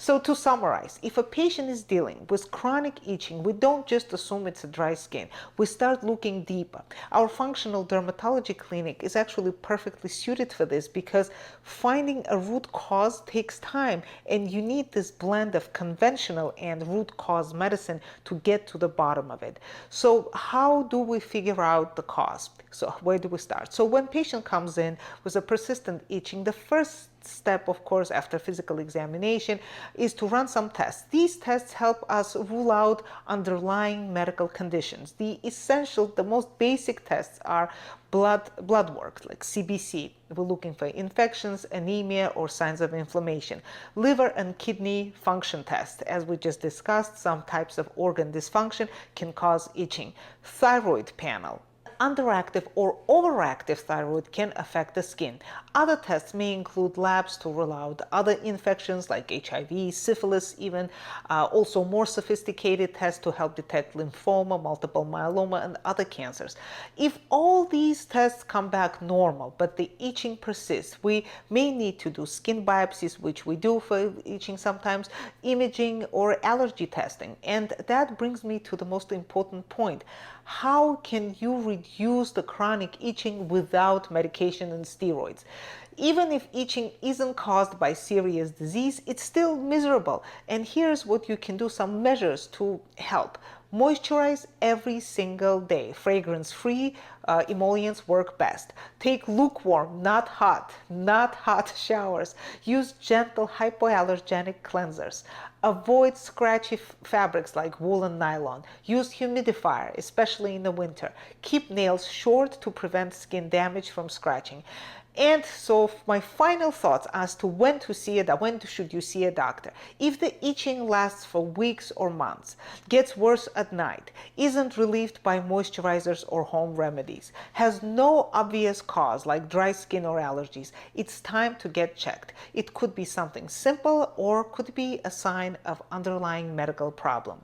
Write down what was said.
So to summarize, if a patient is dealing with chronic itching, we don't just assume it's a dry skin. We start looking deeper. Our functional dermatology clinic is actually perfectly suited for this because finding a root cause takes time, and you need this blend of conventional and root cause medicine to get to the bottom of it. So how do we figure out the cause? So where do we start? So when patient comes in with a persistent itching, the first step, of course, after physical examination is to run some tests. These tests help us rule out underlying medical conditions. The essential, the most basic tests are blood work, like CBC. We're looking for infections, anemia, or signs of inflammation. Liver and kidney function test. As we just discussed, some types of organ dysfunction can cause itching. Thyroid panel. Underactive or overactive thyroid can affect the skin. Other tests may include labs to rule out other infections like HIV, syphilis even, also more sophisticated tests to help detect lymphoma, multiple myeloma, and other cancers. If all these tests come back normal, but the itching persists, we may need to do skin biopsies, which we do for itching sometimes, imaging, or allergy testing. And that brings me to the most important point. How can you reduce the chronic itching without medication and steroids? Even if itching isn't caused by serious disease, it's still miserable. And here's what you can do, some measures to help. Moisturize every single day. Fragrance-free emollients work best. Take lukewarm, not hot showers. Use gentle hypoallergenic cleansers. Avoid scratchy fabrics like wool and nylon. Use humidifier, especially in the winter. Keep nails short to prevent skin damage from scratching. And so my final thoughts as to when should you see a doctor. If the itching lasts for weeks or months, gets worse at night, isn't relieved by moisturizers or home remedies, has no obvious cause like dry skin or allergies, it's time to get checked. It could be something simple or could be a sign of underlying medical problem.